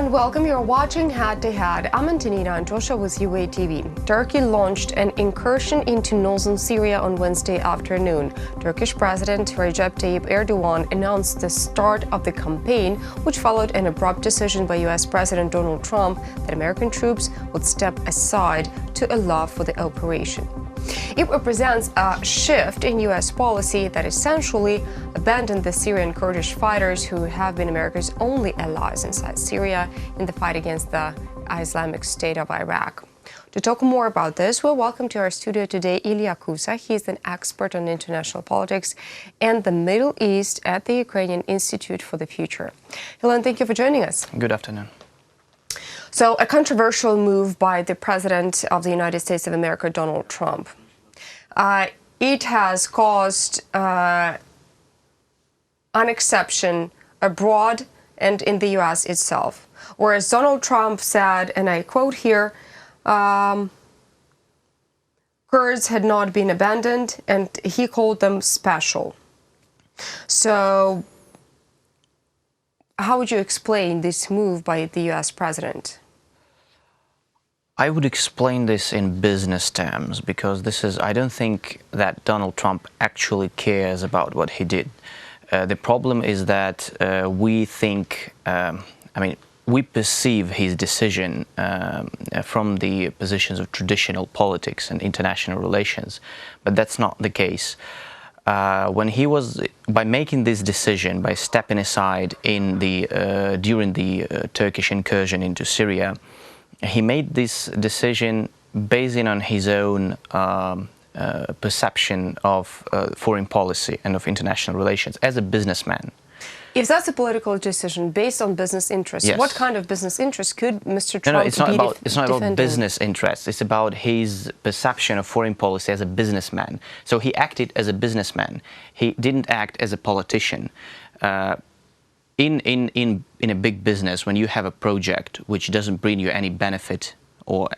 and welcome. You're watching Head to Head. I'm Antonina Antosha with UATV. Turkey launched an incursion into northern Syria on Wednesday afternoon. Turkish President Rejep Tayyip Erdogan announced the start of the campaign, which followed an abrupt decision by U.S. President Donald Trump that American troops would step aside to allow for the operation. It represents a shift in U.S. policy that essentially abandoned the Syrian Kurdish fighters who have been America's only allies inside Syria in the fight against the Islamic State of Iraq. To talk more about this, we'll welcome to our studio today Iliya Kusa. He is an expert on international politics and the Middle East at the Ukrainian Institute for the Future. Hello, and thank you for joining us. Good afternoon. So, a controversial move by the President of the United States of America, Donald Trump. It has caused an exception abroad and in the U.S. itself. Whereas Donald Trump said, and I quote here, Kurds had not been abandoned, and he called them special. So, how would you explain this move by the U.S. president? I would explain this in business terms because I don't think that Donald Trump actually cares about what he did. The problem is that we think, we perceive his decision from the positions of traditional politics and international relations, but that's not the case. By making this decision, by stepping aside during the Turkish incursion into Syria, he made this decision based on his own perception of foreign policy and of international relations as a businessman. If that's a political decision based on business interests, yes. What kind of business interests could Mr. Trump it's not about business interests. It's about his perception of foreign policy as a businessman. So he acted as a businessman. He didn't act as a politician. In a big business, when you have a project which doesn't bring you any benefit or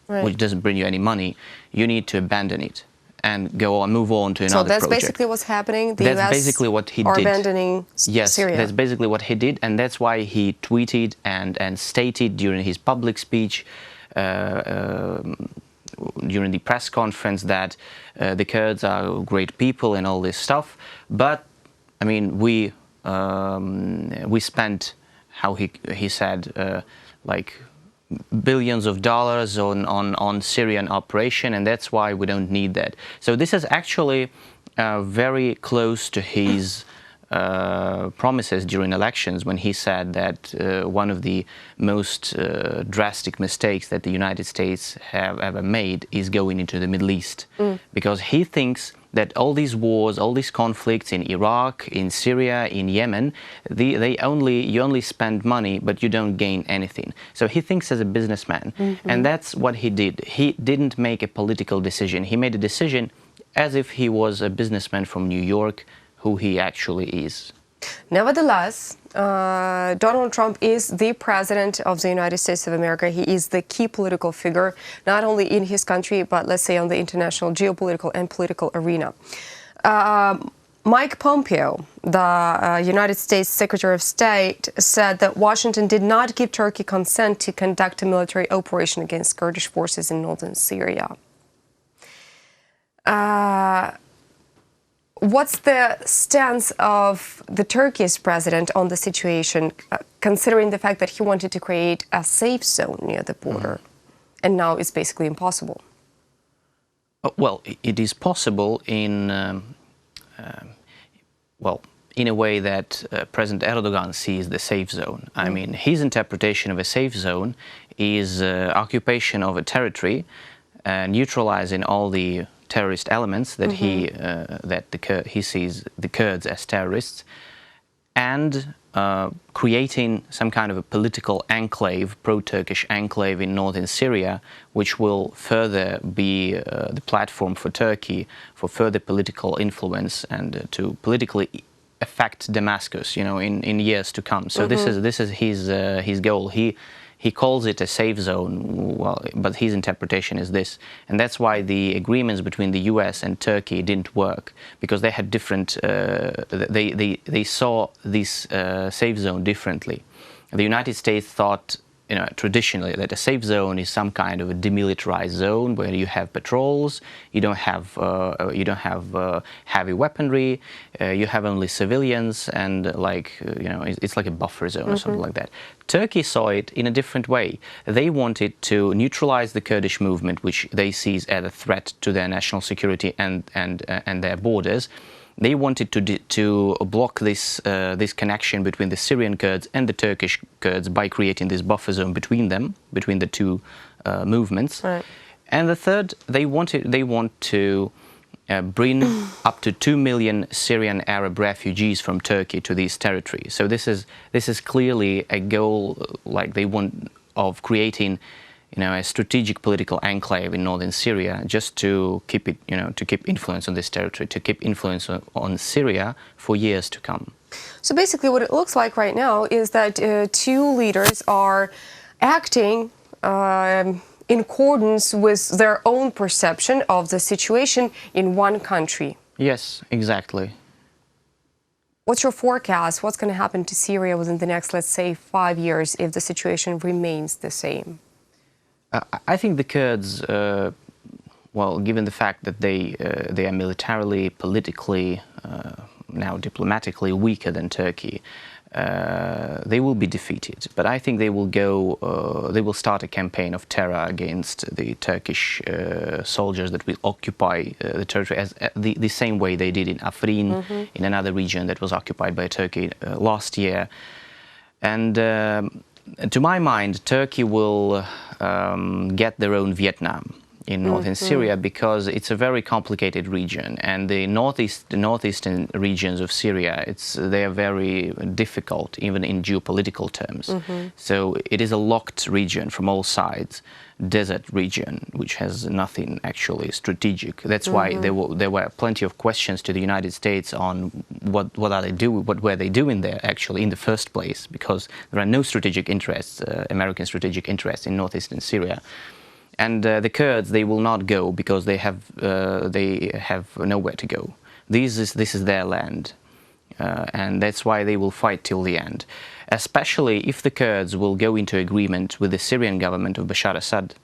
Right. which doesn't bring you any money, you need to abandon it and move on to another project. So that's basically what's happening? That's basically what he did. Abandoning Yes, Syria. that's basically what he did, and that's why he tweeted and stated during his public speech, during the press conference, that the Kurds are great people and all this stuff. But I mean, we spent, how he said, like billions of dollars on Syrian operation, and that's why we don't need that. So this is actually very close to his promises during elections, when he said that one of the most drastic mistakes that the United States have ever made is going into the Middle East, because he thinks that all these wars, all these conflicts in Iraq, in Syria, in Yemen, you only spend money, but you don't gain anything. So he thinks as a businessman, and that's what he did. He didn't make a political decision. He made a decision as if he was a businessman from New York, who he actually is. Nevertheless, Donald Trump is the president of the United States of America. He is the key political figure, not only in his country, but let's say on the international geopolitical and political arena. Mike Pompeo, the United States Secretary of State, said that Washington did not give Turkey consent to conduct a military operation against Kurdish forces in northern Syria. What's the stance of the Turkish president on the situation, considering the fact that he wanted to create a safe zone near the border, and now it's basically impossible? Well, it is possible in a way that President Erdogan sees the safe zone. I mean, his interpretation of a safe zone is occupation of a territory, neutralizing all the terrorist elements that he sees the Kurds as terrorists, and creating some kind of a political enclave, pro-Turkish enclave in northern Syria, which will further be the platform for Turkey for further political influence and to politically affect Damascus, in years to come. So this is his goal. He calls it a safe zone, but his interpretation is this. And that's why the agreements between the US and Turkey didn't work, because they had different, they saw this safe zone differently. The United States thought, traditionally that a safe zone is some kind of a demilitarized zone where you have patrols, you don't have heavy weaponry, you have only civilians, and it's like a buffer zone or something like that. Turkey saw it in a different way. They wanted to neutralize the Kurdish movement, which they see as a threat to their national security and their borders. They wanted to block this connection between the Syrian Kurds and the Turkish Kurds by creating this buffer zone between them, between the two movements. Right. And the third, they want to bring up to 2 million Syrian Arab refugees from Turkey to these territories. So this is clearly a goal, like they want, of creating a strategic political enclave in northern Syria, just to keep it, to keep influence on this territory, to keep influence on Syria for years to come. So basically what it looks like right now is that two leaders are acting in accordance with their own perception of the situation in one country. Yes, exactly. What's your forecast? What's going to happen to Syria within the next, let's say, 5 years if the situation remains the same? I think the Kurds, well, given the fact that they are militarily, politically, now diplomatically weaker than Turkey, they will be defeated. But I think they will start a campaign of terror against the Turkish soldiers that will occupy the territory, as the same way they did in Afrin, in another region that was occupied by Turkey last year. And to my mind, Turkey will get their own Vietnam in northern Syria, because it's a very complicated region, and the northeastern regions of Syria, they are very difficult, even in geopolitical terms. So it is a locked region from all sides, desert region, which has nothing actually strategic. That's why there were plenty of questions to the United States on what were they doing there actually in the first place, because there are no strategic interests, American strategic interests in northeastern Syria. And the Kurds, they will not go because they have nowhere to go. This is their land, and that's why they will fight till the end. Especially if the Kurds will go into agreement with the Syrian government of Bashar Assad,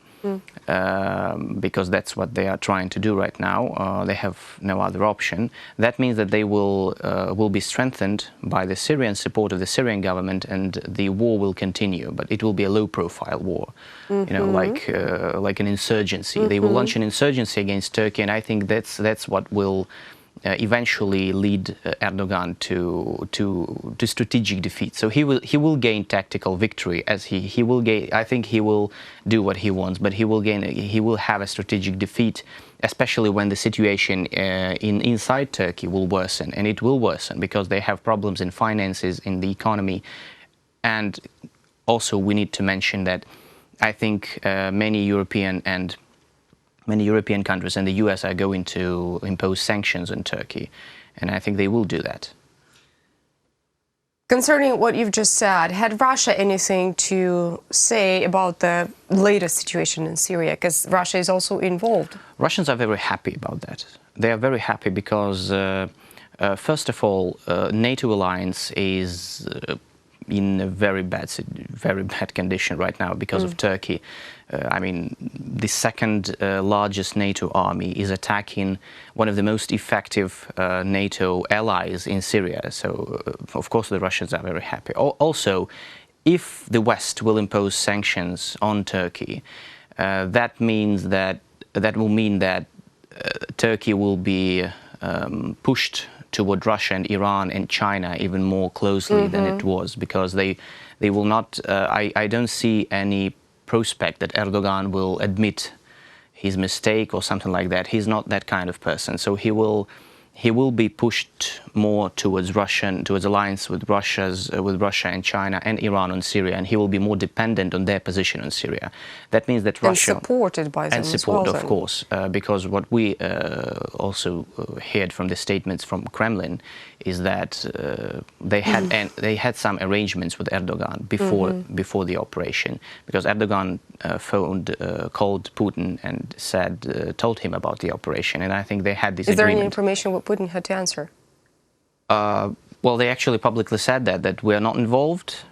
because that's what they are trying to do right now. They have no other option. That means that they will be strengthened by the Syrian support of the Syrian government, and the war will continue. But it will be a low-profile war, like an insurgency. They will launch an insurgency against Turkey, and I think that's what will eventually lead Erdogan to strategic defeat. So he will gain tactical victory, as he will gain. I think he will do what he wants, but he will have a strategic defeat, especially when the situation inside Turkey will worsen, and it will worsen because they have problems in finances, in the economy, and also we need to mention that I think many European countries and the US are going to impose sanctions on Turkey, and I think they will do that. Concerning what you've just said, had Russia anything to say about the latest situation in Syria? Because Russia is also involved. Russians are very happy about that. They are very happy because, first of all, NATO alliance is in a very bad condition right now because of Turkey. I mean, the second largest NATO army is attacking one of the most effective NATO allies in Syria. So, of course, the Russians are very happy. Also, if the West will impose sanctions on Turkey, that will mean that Turkey will be pushed toward Russia and Iran and China even more closely than it was, because they will not. I don't see any prospect that Erdogan will admit his mistake or something like that. He's not that kind of person. So he will be pushed more towards alliance with Russia and China and Iran on Syria, and he will be more dependent on their position on Syria. That means that Russia, and supported by them, and support, of course, because what we also heard from the statements from Kremlin is that they had some arrangements with Erdogan before the operation, because Erdogan called Putin and told him about the operation, and I think they had this agreement. Is there any information what Putin had to answer? Well, they actually publicly said that we are not involved.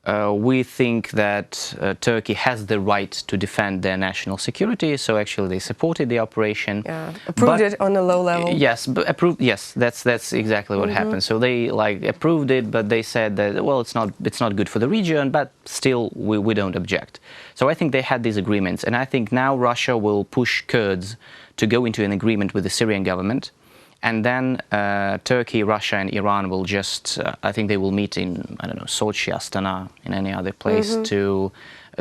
We think that Turkey has the right to defend their national security, so actually they supported the operation. Yeah, approved it on a low level. Yes, but approved. Yes, that's exactly what happened. So they approved it, but they said that, well, it's not good for the region, but still we don't object. So I think they had these agreements, and I think now Russia will push Kurds to go into an agreement with the Syrian government. And then Turkey, Russia, and Iran will just, I think they will meet in, I don't know, Sochi, Astana, in any other place to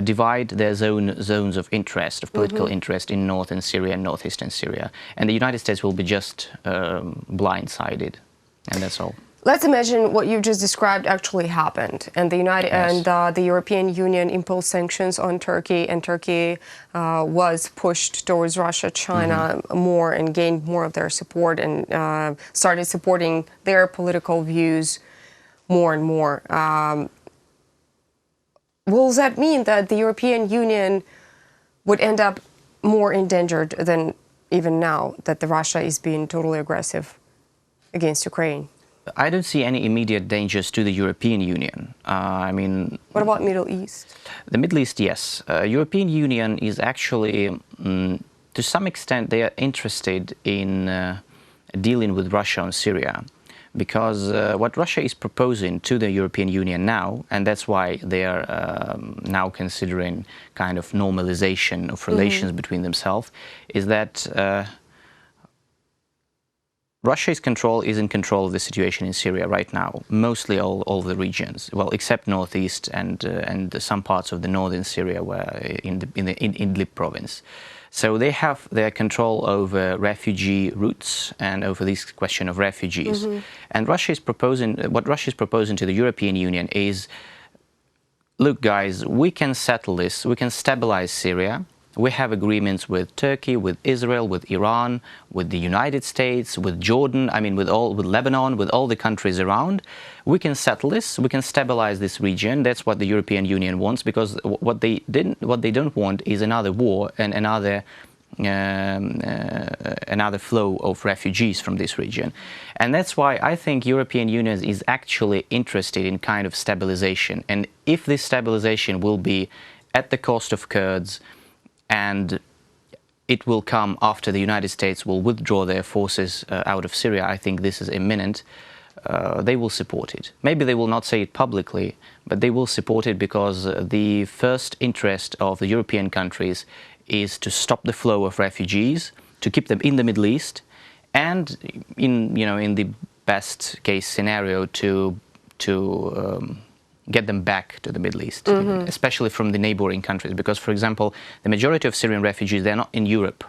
divide their zones of interest, of political interest in northern Syria and northeastern Syria. And the United States will be just blindsided, and that's all. Let's imagine what you just described actually happened, and the European Union imposed sanctions on Turkey, and Turkey was pushed towards Russia, China more, and gained more of their support, and started supporting their political views more and more. Will that mean that the European Union would end up more endangered than even now, that Russia is being totally aggressive against Ukraine? I don't see any immediate dangers to the European Union. I mean... What about Middle East? The Middle East, yes. European Union is actually, to some extent, they are interested in dealing with Russia and Syria. Because what Russia is proposing to the European Union now, and that's why they are now considering kind of normalization of relations between themselves, is that Russia is in control of the situation in Syria right now, mostly all the regions, well, except northeast and some parts of the northern Syria, where in Idlib province. So they have their control over refugee routes and over this question of refugees. And what Russia is proposing to the European Union is, look, guys, we can settle this, we can stabilize Syria. We have agreements with Turkey, with Israel, with Iran, with the United States, with Jordan, I mean with Lebanon, with all the countries around. We can settle this, we can stabilize this region. That's what the European Union wants, because what they don't want is another war and another flow of refugees from this region. And that's why I think European Union is actually interested in kind of stabilization. And if this stabilization will be at the cost of Kurds, and it will come after the United States will withdraw their forces out of Syria, I think this is imminent, they will support it. Maybe they will not say it publicly, but they will support it, because the first interest of the European countries is to stop the flow of refugees, to keep them in the Middle East, and in the best case scenario to get them back to the Middle East, especially from the neighboring countries. Because, for example, the majority of Syrian refugees, they're not in Europe.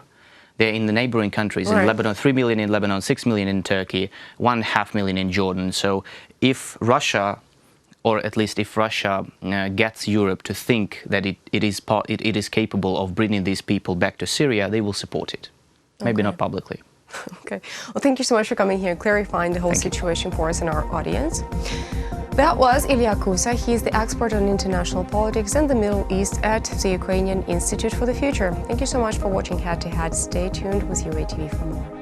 They're in the neighboring countries. In Lebanon, 3 million in Lebanon, 6 million in Turkey, 1.5 million in Jordan. So if Russia, or at least if Russia gets Europe to think that it is capable of bringing these people back to Syria, they will support it. Maybe not publicly. Okay. Well, thank you so much for coming here, clarifying the whole situation for us and our audience. That was Iliya Kusa. He is the expert on international politics and the Middle East at the Ukrainian Institute for the Future. Thank you so much for watching Head to Head. Stay tuned with UATV for more.